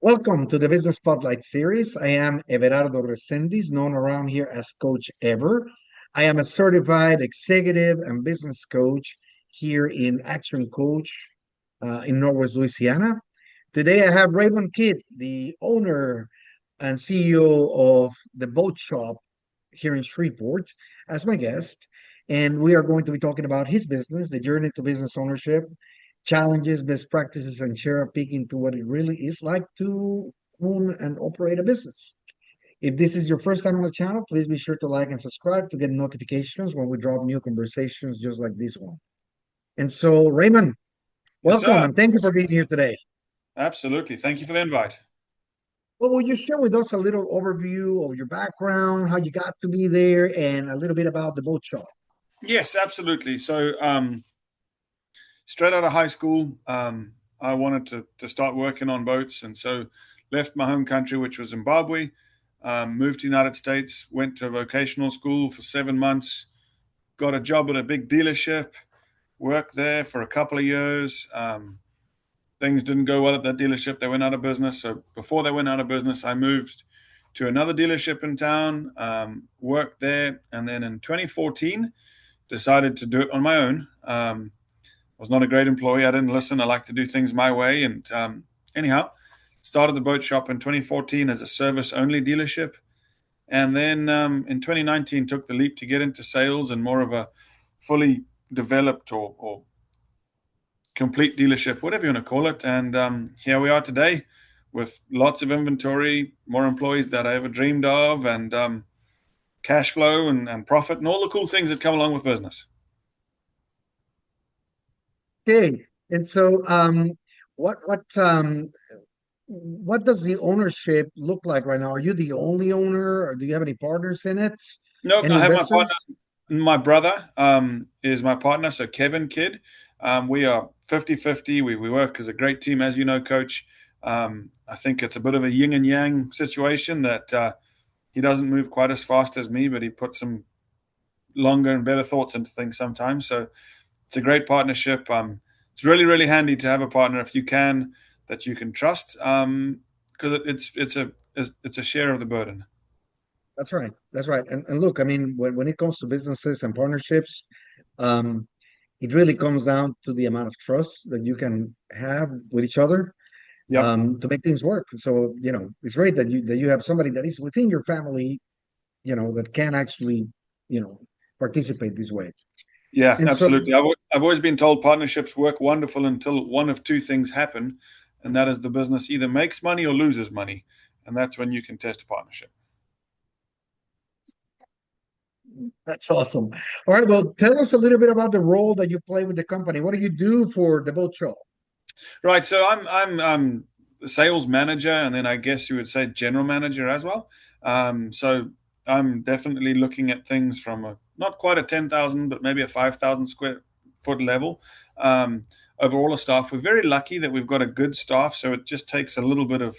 Welcome to the Business Spotlight series. I am Everardo Resendiz, known around here as Coach Ever. I am a certified executive and business coach here in Action Coach in Northwest Louisiana. Today I have Raymond Kidd, the owner and CEO of the boat shop here in Shreveport, as my guest. And we are going to be talking about his business, the journey to business ownership, challenges, best practices, and share a peek into what it really is like to own and operate a business. If this is your first time on the channel, please be sure to like and subscribe to get notifications when we drop new conversations just like this one. And so, Raymond, Yes, welcome sir. and thank you for being here today. Absolutely. Thank you for the invite. Well, will you share with us a little overview of your background, how you got to be there, and a little bit about the boat shop? Yes, absolutely. Straight out of high school, I wanted to start working on boats, and so left my home country, which was Zimbabwe, moved to the United States, went to a vocational school for 7 months, got a job at a big dealership, worked there for a couple of years. Things didn't go well at that dealership. They went out of business. So before they went out of business, I moved to another dealership in town, worked there, and then in 2014 decided to do it on my own. Was not a great employee. I didn't listen. I like to do things my way. And anyhow, started the boat shop in 2014 as a service only dealership. And then in 2019, took the leap to get into sales and more of a fully developed or complete dealership, whatever you want to call it. And here we are today with lots of inventory, more employees that I ever dreamed of, and cash flow and profit and all the cool things that come along with business. Okay. And so, what what um, what does the ownership look like right now? Are you the only owner, or do you have any partners in it? Nope, Any I have my partner. investors? My brother is my partner, so Kevin Kidd. We are 50-50. We work as a great team, as you know, coach. I think it's a bit of a yin and yang situation that he doesn't move quite as fast as me, but he puts some longer and better thoughts into things sometimes. So it's a great partnership. It's really, really handy to have a partner if you can that you can trust, because it's a share of the burden. That's right. That's right. And look, I mean, when it comes to businesses and partnerships, um, it really comes down to the amount of trust that you can have with each other Yep. to make things work. So, it's great that you have somebody that is within your family, that can actually, you know, participate this way. Yeah, And so, absolutely. I've always been told partnerships work wonderful until one of two things happen, and that is the business either makes money or loses money, and that's when you can test a partnership. that's awesome. All right. Well, tell us a little bit about the role that you play with the company. What do you do for the boat show? Right. So I'm the sales manager, and then I guess you would say general manager as well. So I'm definitely looking at things from a not quite a 10,000, but maybe a 5,000 square foot level. Um, Overall, a staff. We're very lucky that we've got a good staff, so it just takes a little bit of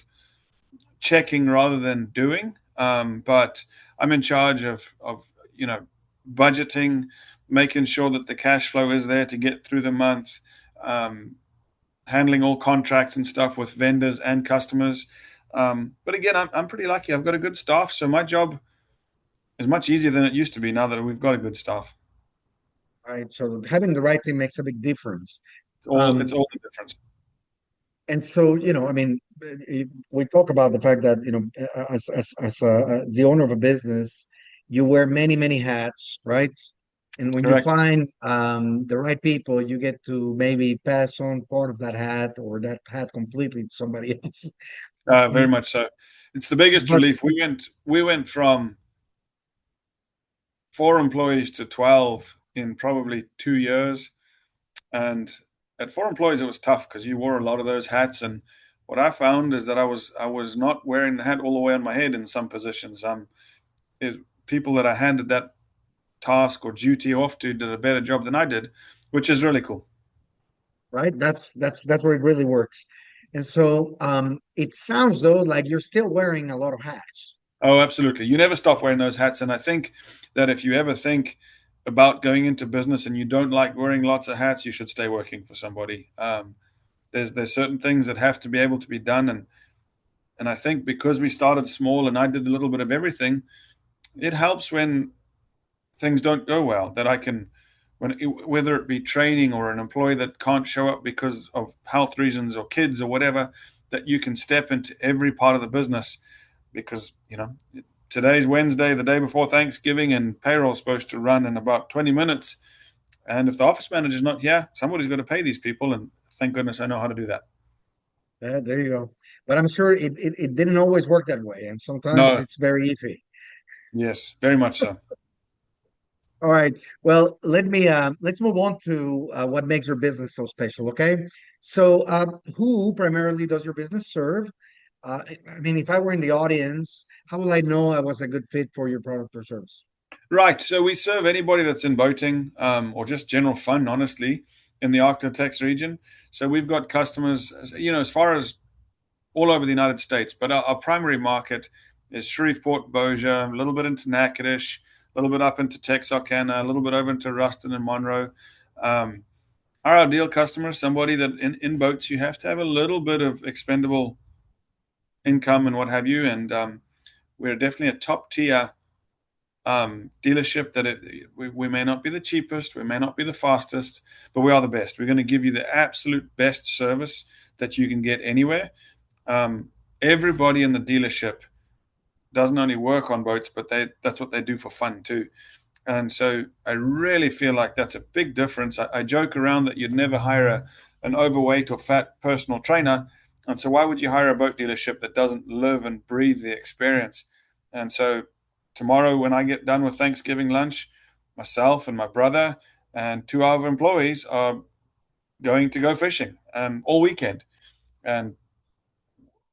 checking rather than doing. But I'm in charge of budgeting, making sure that the cash flow is there to get through the month. Um, Handling all contracts and stuff with vendors and customers. But again, I'm pretty lucky. I've got a good staff, so my job is much easier than it used to be now that we've got a good staff. Right. So having the right team makes a big difference. It's Um, all the difference. and so, I mean, we talk about the fact that, as the owner of a business, you wear many, many hats, right? And when you Correct. find the right people, you get to maybe pass on part of that hat or that hat completely to somebody else. Very much so. It's the biggest But relief. We went from 4 employees to 12 in probably 2 years, and at 4 employees it was tough because you wore a lot of those hats. And what I found is that I was not wearing the hat all the way on my head in some positions. Is people that I handed that task or duty off to did a better job than I did, which is really cool. right, that's where it really works. And so it sounds though like you're still wearing a lot of hats. Oh, absolutely. You never stop wearing those hats. And I think that if you ever think about going into business and you don't like wearing lots of hats, you should stay working for somebody. There's certain things that have to be able to be done, and And I think because we started small and I did a little bit of everything, it helps when things don't go well that I can, whether it be training or an employee that can't show up because of health reasons or kids or whatever, that you can step into every part of the business because, today's Wednesday, the day before Thanksgiving, and payroll's supposed to run in about 20 minutes. And if the office manager's not here, somebody's got to pay these people. And thank goodness I know how to do that. There you go. But I'm sure it didn't always work that way, and sometimes No, it's very iffy. yes, very much so. All right. Well, let's move on to what makes your business so special. Okay. So, who primarily does your business serve? I mean, if I were in the audience, how will I know I was a good fit for your product or service? Right. So we serve anybody that's in boating or just general fun, honestly, in the Arctic region. So we've got customers, as far as all over the United States, but our primary market is Shreveport, Bossier, a little bit into Natchitoches, a little bit up into Texarkana, a little bit over into Ruston and Monroe. Um, our ideal customer is somebody that in boats you have to have a little bit of expendable income and what have you, and we're definitely a top tier dealership that we may not be the cheapest, we may not be the fastest, but we are the best. We're going to give you the absolute best service that you can get anywhere. Um, Everybody in the dealership doesn't only work on boats, but that's what they do for fun too. And so I really feel like that's a big difference. I joke around that you'd never hire an overweight or fat personal trainer. And so why would you hire a boat dealership that doesn't live and breathe the experience? And so tomorrow, when I get done with Thanksgiving lunch, myself and my brother and two of our employees are going to go fishing all weekend. And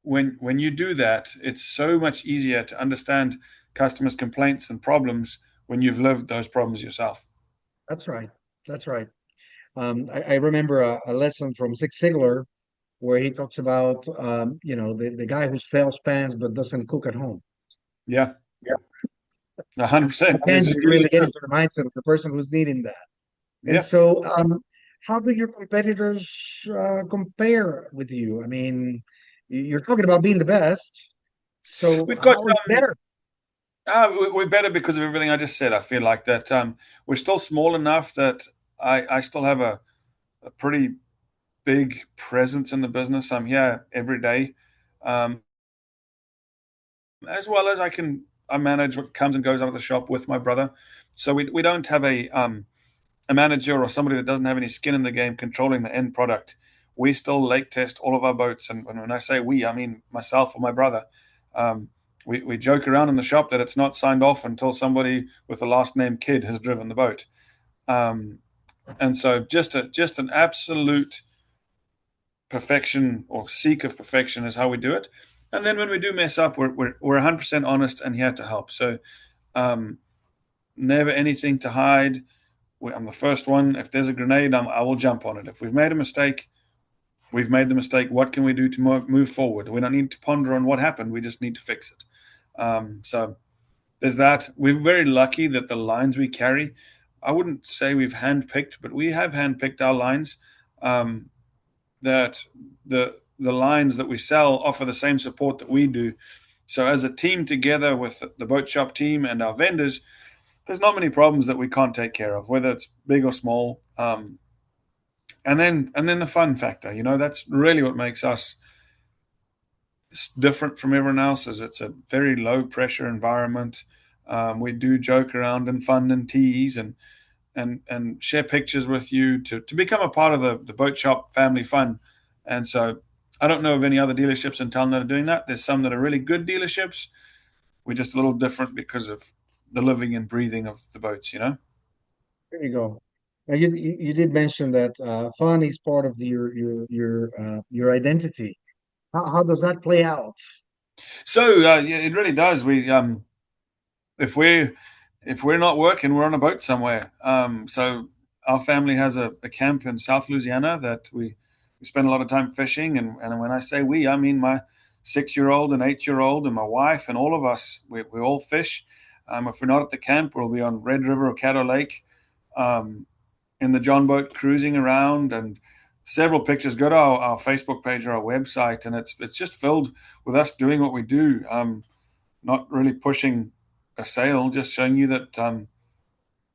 when you do that, it's so much easier to understand customers' complaints and problems when you've lived those problems yourself. That's right. That's right. I remember a lesson from Zig Ziglar where he talks about, the guy who sells pans but doesn't cook at home. Yeah, Yeah. 100%. Pans This is is really really true. getting to the mindset of the person who's needing that. And Yeah, so, how do your competitors compare with you? I mean, you're talking about being the best. So, we've got how are you better? we're better because of everything I just said. I feel like that we're still small enough that I still have a pretty big presence in the business. I'm here every day, um, as well as I manage what comes and goes out of the shop with my brother. So we don't have a manager or somebody that doesn't have any skin in the game controlling the end product. We still lake test all of our boats, and when I say we, I mean myself or my brother. Um, we joke around in the shop that it's not signed off until somebody with the last name Kidd has driven the boat. Um, and so just an absolute perfection or seek of perfection is how we do it. And then when we do mess up, we're 100% honest and here to help. So um, never anything to hide. I'm the first one. If there's a grenade, I will jump on it. If we've made a mistake, we've made the mistake. What can we do to move forward? We don't need to ponder on what happened. We just need to fix it. So there's that. We're very lucky that the lines we carry, I wouldn't say we've handpicked, but we have handpicked our lines. That the lines that we sell offer the same support that we do. So as a team together with the boat shop team and our vendors, there's not many problems that we can't take care of, whether it's big or small. And then the fun factor, that's really what makes us different from everyone else. Is it's a very low pressure environment. We do joke around and fun and tease and share pictures with you to become a part of the boat shop family fun. And so I don't know of any other dealerships in town that are doing that. There's some that are really good dealerships. We're just a little different because of the living and breathing of the boats. There you go. Now, you did mention that fun is part of your identity. How does that play out? So yeah, it really does. If we if we're not working, we're on a boat somewhere. So our family has a camp in South Louisiana that we spend a lot of time fishing, and when I say we, I mean my 6-year-old and 8-year-old and my wife and all of us. We all fish. If we're not at the camp, we'll be on Red River or Caddo Lake, um, in the John boat cruising around, and several pictures. Go to our Facebook page or our website, and it's just filled with us doing what we do. Not really pushing a sale, just showing you that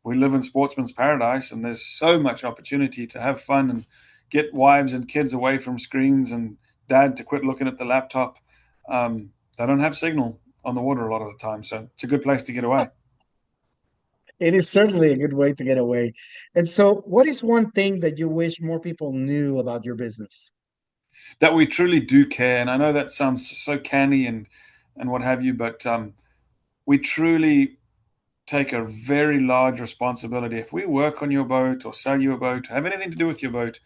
we live in sportsman's paradise, and there's so much opportunity to have fun and get wives and kids away from screens, and dad to quit looking at the laptop. They don't have signal on the water a lot of the time, so it's a good place to get away. It is certainly a good way to get away. And so, what is one thing that you wish more people knew about your business? That we truly do care, and I know that sounds so canny and what have you, but we truly take a very large responsibility. If we work on your boat or sell you a boat, or have anything to do with your boat,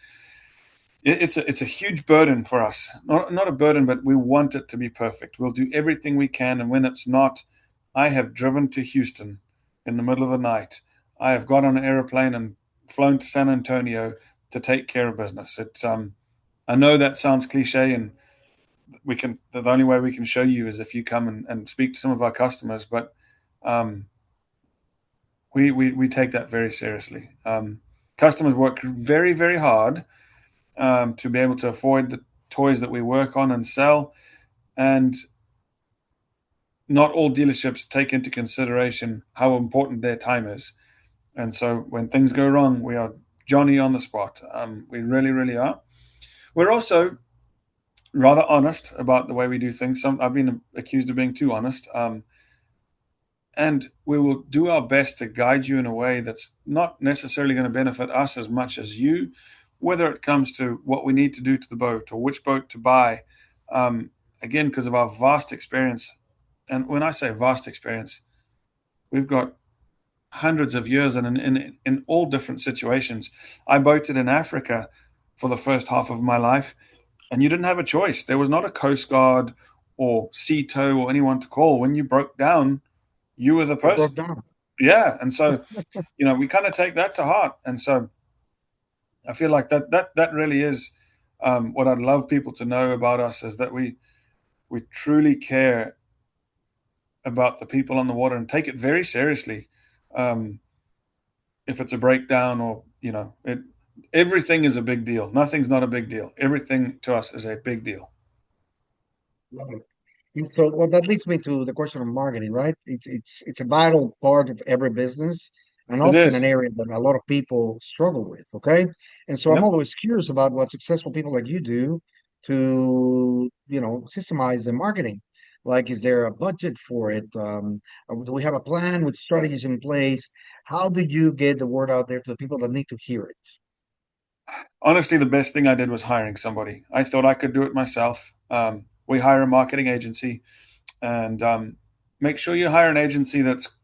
it's a huge burden for us. Not a burden, but we want it to be perfect. We'll do everything we can, and when it's not, I have driven to Houston in the middle of the night. I have got on an airplane and flown to San Antonio to take care of business. It's I know that sounds cliche, and we can the only way we can show you is if you come and speak to some of our customers, but um, we take that very seriously. Customers work very, very hard to be able to afford the toys that we work on and sell. And not all dealerships take into consideration how important their time is. And so when things go wrong, we are Johnny on the spot. We really, really are. We're also rather honest about the way we do things. I've been accused of being too honest. And we will do our best to guide you in a way that's not necessarily going to benefit us as much as you, whether it comes to what we need to do to the boat or which boat to buy. Um, Again, because of our vast experience, and when I say vast experience, we've got hundreds of years and in all different situations. I boated in Africa for the first half of my life, and you didn't have a choice. There was not a Coast Guard or Sea Tow or anyone to call. When you broke down, you were the You broke person. down. Yeah, and so we kind of take that to heart, and so I feel like that really is what I'd love people to know about us is that we truly care about the people on the water and take it very seriously. Um, if it's a breakdown or everything is a big deal. Nothing's not a big deal. Everything to us is a big deal. Right. And so, well, that leads me to the question of marketing, right? It's a vital part of every business, and It often an is. area that a lot of people struggle with. Okay, and so I'm Yep. always curious about what successful people like you do to, systemize the marketing. Like, is there a budget for it? Or do we have a plan with strategies in place? How do you get the word out there to the people that need to hear it? Honestly, the best thing I did was hiring somebody. I thought I could do it myself. We hire a marketing agency, and make sure you hire an agency that's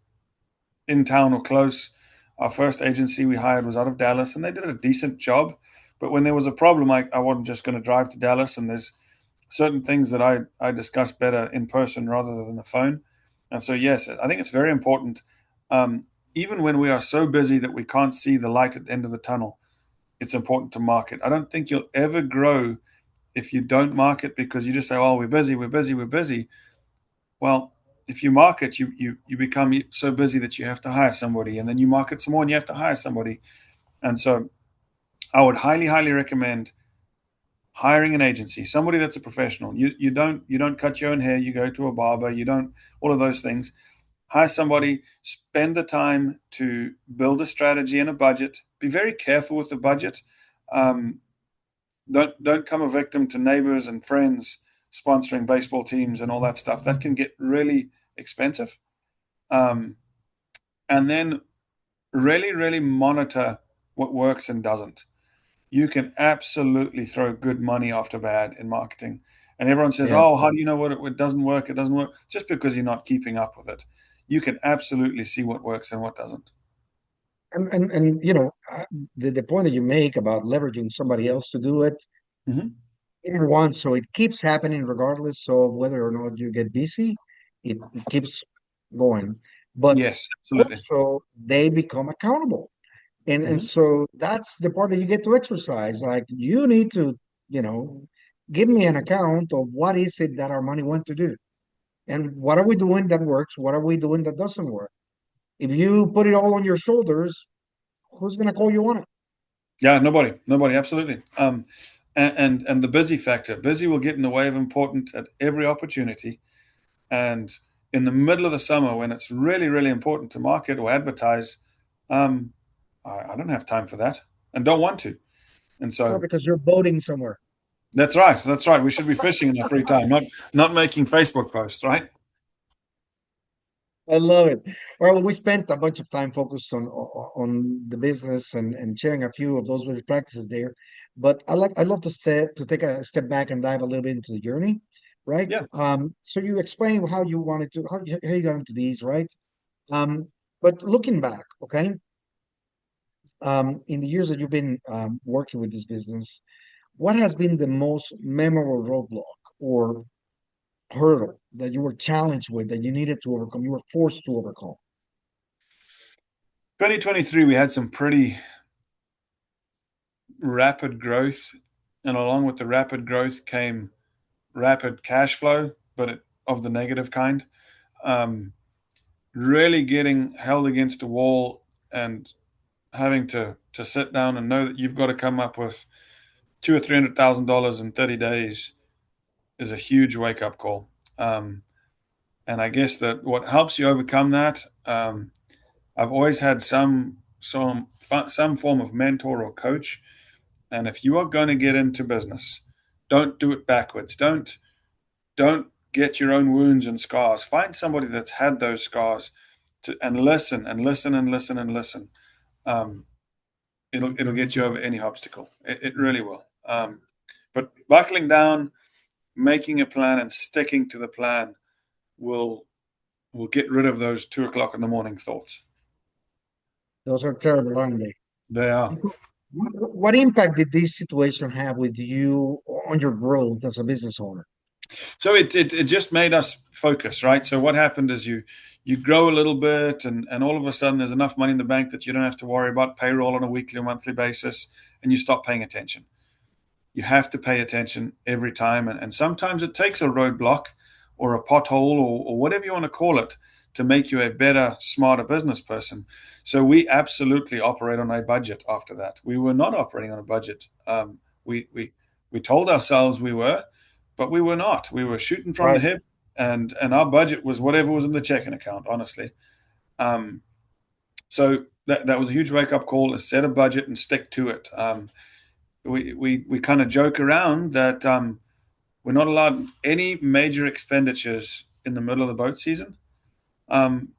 in town or close. Our first agency we hired was out of Dallas, and they did a decent job. But when there was a problem, I wasn't just going to drive to Dallas, and there's certain things that I discuss better in person rather than the phone. And so, yes, I think it's very important. Um, Even when we are so busy that we can't see the light at the end of the tunnel, it's important to market. I don't think you'll ever grow if you don't market because you just say, "Oh, we're busy, we're busy, we're busy." Well, if you market, you become so busy that you have to hire somebody, and then you market some more, and you have to hire somebody. And so, I would highly, highly recommend hiring an agency, somebody that's a professional. You don't cut your own hair. You go to a barber. You don't all of those things. Hire somebody. Spend the time to build a strategy and a budget. Be very careful with the budget. Um, don't come a victim to neighbors and friends sponsoring baseball teams and all that stuff. That can get really expensive. Um, and then really, really monitor what works and doesn't. You can absolutely throw good money after bad in marketing. And everyone says, "Oh, Yes. how do you know what it doesn't work? It doesn't work." Just because you're not keeping up with it. You can absolutely see what works and what doesn't. And the point that you make about leveraging somebody else to do it, Hmm. number one, so it keeps happening regardless of whether or not you get busy. It keeps going. But Yes, absolutely. also they become accountable. And Hmm. so that's the part that you get to exercise. Like, you need to, you know, give me an account of what is it that our money went to do. And what are we doing that works? What are we doing that doesn't work? If you put it all on your shoulders, who's gonna call you on it? Yeah, nobody, absolutely. And the busy factor, busy will get in the way of important at every opportunity. And in the middle of the summer, when it's really, really important to market or advertise, um, I don't have time for that and don't want to. And Or so because you're boating somewhere. that's right. That's right. We should be fishing in our free time, not making Facebook posts, right? I love it. Well, we spent a bunch of time focused on the business and sharing a few of those best practices there. But I'd love to take a step back and dive a little bit into the journey, right? Yeah. So you explained how you wanted to how you got into these, right? Um, but looking back, okay, in the years that you've been working with this business, what has been the most memorable roadblock or hurdle that you were challenged with that you needed to overcome, you were forced to overcome? 2023, we had some pretty rapid growth, and along with the rapid growth came rapid cash flow, but of the negative kind. Um, really getting held against a wall and having to sit down and know that you've got to come up with $200,000 or $300,000 in 30 days is a huge wake up call. And I guess that what helps you overcome that, I've always had some form of mentor or coach. And if you are going to get into business, don't do it backwards. Don't get your own wounds and scars. Find somebody that's had those scars and listen and listen and listen and listen. Um, it'll get you over any obstacle. It really will. But buckling down, making a plan, and sticking to the plan will will get rid of those 2 o'clock in the morning thoughts. Those are terrible, aren't they? They are. So what impact did this situation have with you on your growth as a business owner? So it just made us focus, right? So what happened is you grow a little bit, and all of a sudden there's enough money in the bank that you don't have to worry about payroll on a weekly or monthly basis, and you stop paying attention. You have to pay attention every time, and sometimes it takes a roadblock or a pothole or whatever you want to call it to make you a better, smarter business person. So we absolutely operate on a budget after that. We were not operating on a budget. We told ourselves we were, but we were not. We were shooting from the Right. hip, and our budget was whatever was in the checking account, honestly. Um, so that was a huge wake up call: is set a budget and stick to it. We kind of joke around that we're not allowed any major expenditures in the middle of the boat season,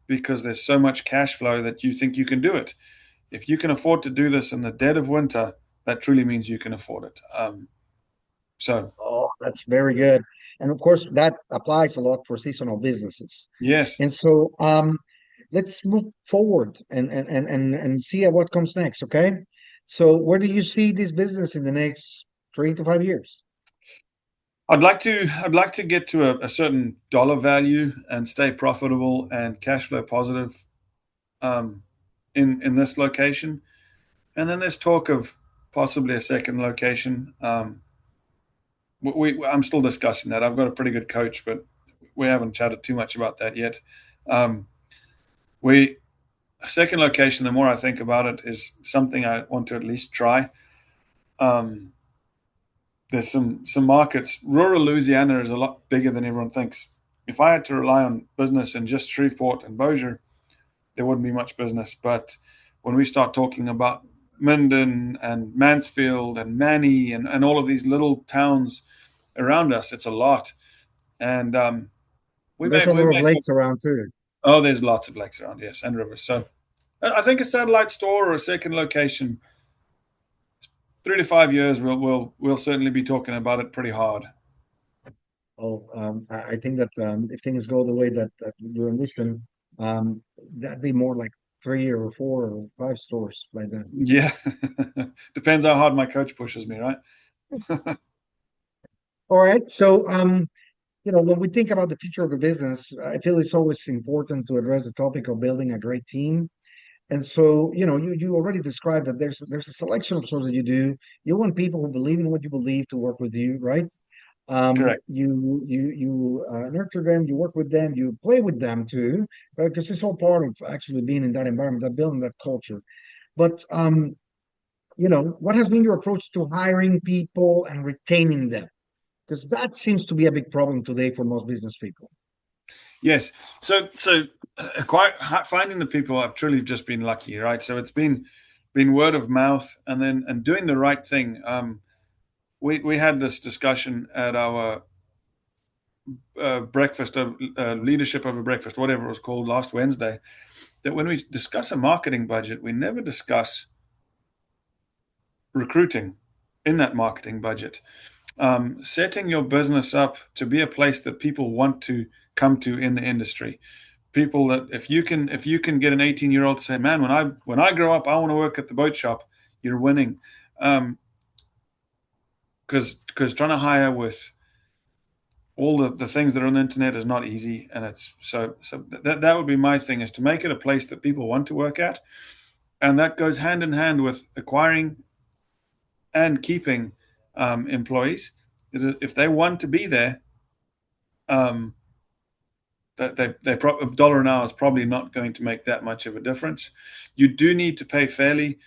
because there's so much cash flow that you think you can do it. If you can afford to do this in the dead of winter, that truly means you can afford it. So Oh, that's very good. And of course, that applies a lot for seasonal businesses. yes. And so let's move forward and see at what comes next, okay? So where do you see this business in the next 3 to 5 years? I'd like to get to a certain dollar value and stay profitable and cash flow positive, um, in this location. And then there's talk of possibly a second location. I'm still discussing that. I've got a pretty good coach, but we haven't chatted too much about that yet. Um, we Second location. The more I think about it, is something I want to at least try. Um, there's some markets. Rural Louisiana is a lot bigger than everyone thinks. If I had to rely on business in just Shreveport and Bossier, there wouldn't be much business. But when we start talking about Minden and Mansfield and Manny and all of these little towns around us, it's a lot. And we There's may a we lot of may lakes around too. oh, there's lots of lakes around, yes, and rivers. So I think a satellite store or a second location, 3 to 5 years, we'll certainly be talking about it pretty hard. Oh, I think that if things go the way that you envision, that'd be more like 3 or 4 or 5 stores by then. Yeah, depends how hard my coach pushes me, right? All right. So, when we think about the future of a business, I feel it's always important to address the topic of building a great team. And so, you already described that there's a selection of sorts that you do. You want people who believe in what you believe to work with you, right? Correct. You nurture them, you work with them, you play with them too, right? Because it's all part of actually being in that environment, that building that culture. But what has been your approach to hiring people and retaining them? Because that seems to be a big problem today for most business people. Yes. Finding the people, I've truly just been lucky, right? So it's been word of mouth, and doing the right thing. We had this discussion at our breakfast of leadership over breakfast, whatever it was called, last Wednesday. That when we discuss a marketing budget, we never discuss recruiting in that marketing budget. Setting your business up to be a place that people want to come to in the industry. People that if you can get an 18-year-old to say, man, when I grow up, I want to work at the boat shop, you're winning. Because trying to hire with all the things that are on the internet is not easy, and it's that would be my thing, is to make it a place that people want to work at, and that goes hand in hand with acquiring and keeping employees. If they want to be there, um, that a dollar an hour is probably not going to make that much of a difference. You do need to pay fairly,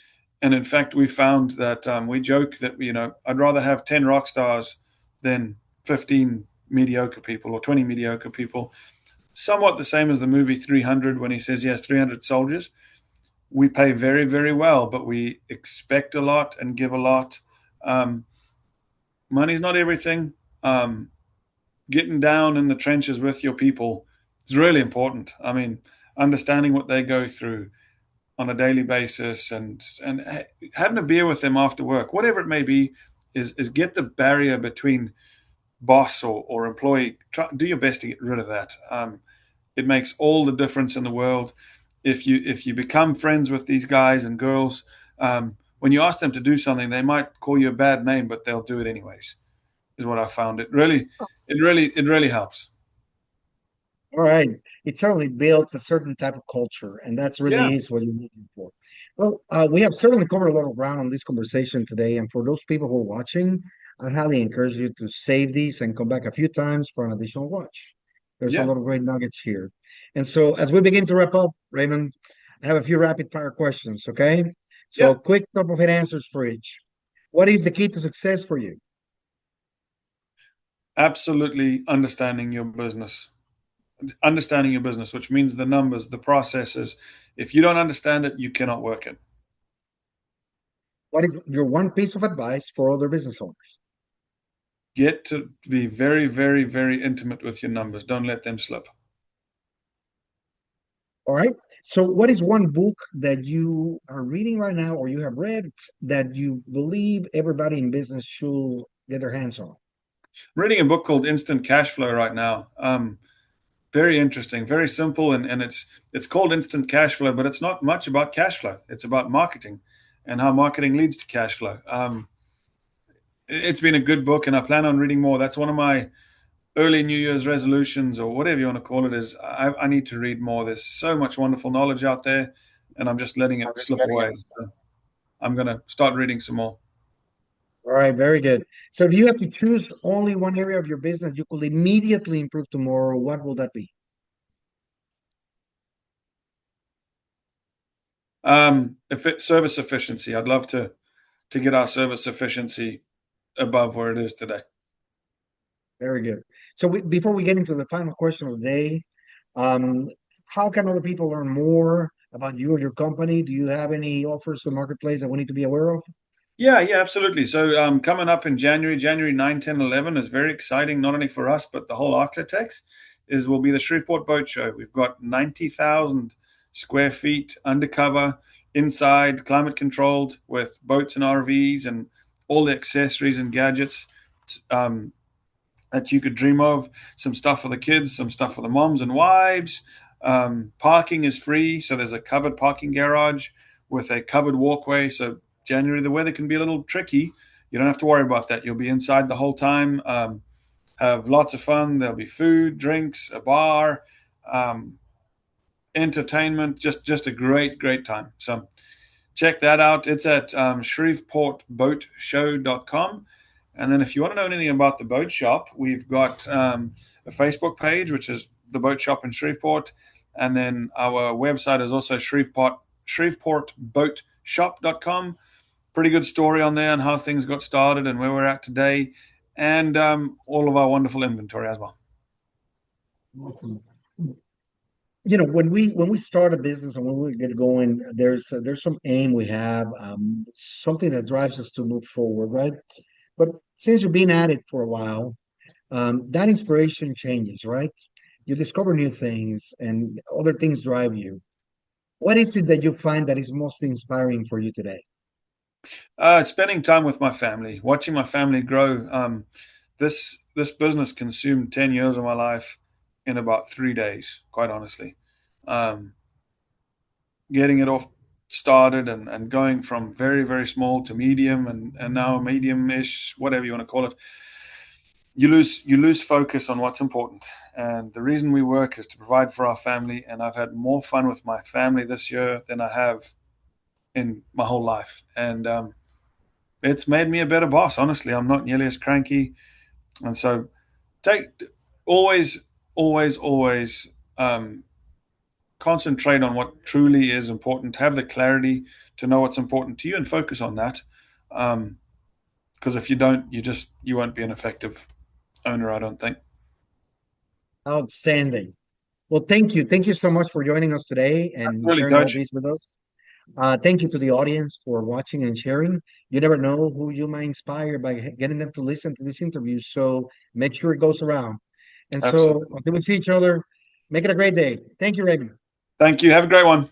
and in fact, we found that we joke that I'd rather have 10 rock stars than 15 mediocre people or 20 mediocre people. Somewhat the same as the movie 300 when he says he has 300 soldiers. We pay very, very well, but we expect a lot and give a lot. Um, Money's not everything. Um, Getting down in the trenches with your people is really important. I mean, understanding what they go through on a daily basis, and having a beer with them after work, whatever it may be, is get the barrier between boss or employee. Do your best to get rid of that. It makes all the difference in the world. If you become friends with these guys and girls, when you ask them to do something, they might call you a bad name, but they'll do it anyways. Is what I found. It really helps. All right. It certainly builds a certain type of culture, and that's Yeah, really is what you're looking for. Well, we have certainly covered a lot of ground on this conversation today, and for those people who are watching, I highly encourage you to save these and come back a few times for an additional watch. There's a yeah, lot of great nuggets here. And so, as we begin to wrap up, Raymond, I have a few rapid fire questions, okay? So, yeah. quick top of head answers for each. What is the key to success for you? Absolutely understanding your business, which means the numbers, the processes. If you don't understand it, you cannot work it. What is your one piece of advice for other business owners? Get to be very, very, very intimate with your numbers. Don't let them slip. All right. So, what is one book that you are reading right now or you have read that you believe everybody in business should get their hands on? I'm reading a book called Instant Cash Flow right now. Very interesting, very simple, and it's called Instant Cash Flow, but it's not much about cash flow. It's about marketing and how marketing leads to cash flow. It's been a good book, and I plan on reading more. That's one of my early New Year's resolutions, or whatever you want to call it. Is I need to read more. There's so much wonderful knowledge out there, and I'm just letting I'm it just slip letting it. away. So I'm going to start reading some more. All right, very good. So, if you have to choose only one area of your business you could immediately improve tomorrow, what will that be? If it, service efficiency, I'd love to get our service efficiency above where it is today. Very good. So, before we get into the final question of the day, um, how can other people learn more about you or your company? Do you have any offers to the marketplace that we need to be aware of? Yeah, yeah, absolutely. So coming up in January 9, 10, 11 is very exciting, not only for us, but the whole Arklatex will be the Shreveport Boat Show. We've got 90,000 square feet undercover, inside, climate controlled, with boats and RVs and all the accessories and gadgets um, that you could dream of. Some stuff for the kids, some stuff for the moms and wives. Parking is free, so there's a covered parking garage with a covered walkway. So January, the weather can be a little tricky. You don't have to worry about that. You'll be inside the whole time. Have lots of fun. There'll be food, drinks, a bar, um, entertainment. Just a great time. So check that out. It's at shreveportboatshow.com. And then if you want to know anything about the boat shop, we've got a Facebook page, which is the boat shop in Shreveport. And then our website is also shreveportboatshop.com. pretty good story on there and how things got started and where we're at today, and all of our wonderful inventory as well. Awesome. You know, when we start a business and when we get going, there's some aim we have, something that drives us to move forward, right? But since you've been at it for a while, that inspiration changes, right? You discover new things and other things drive you. What is it that you find that is most inspiring for you today? Spending time with my family, watching my family grow. This business consumed 10 years of my life in about 3 days. Quite honestly, um, getting it off started and going from very small to medium and now medium-ish, whatever you want to call it. You lose focus on what's important, and the reason we work is to provide for our family. And I've had more fun with my family this year than I have in my whole life, and it's made me a better boss. Honestly, I'm not nearly as cranky, and so take always, always concentrate on what truly is important. Have the clarity to know what's important to you and focus on that. Because if you don't, you won't be an effective owner, I don't think. Outstanding. Well, thank you. Thank you so much for joining us today and Absolutely, sharing all coach. these with us. Thank you to the audience for watching and sharing. You never know who you might inspire by getting them to listen to this interview. So make sure it goes around. And so Absolutely. until we see each other, make it a great day. Thank you, Raymond. Thank you. Have a great one.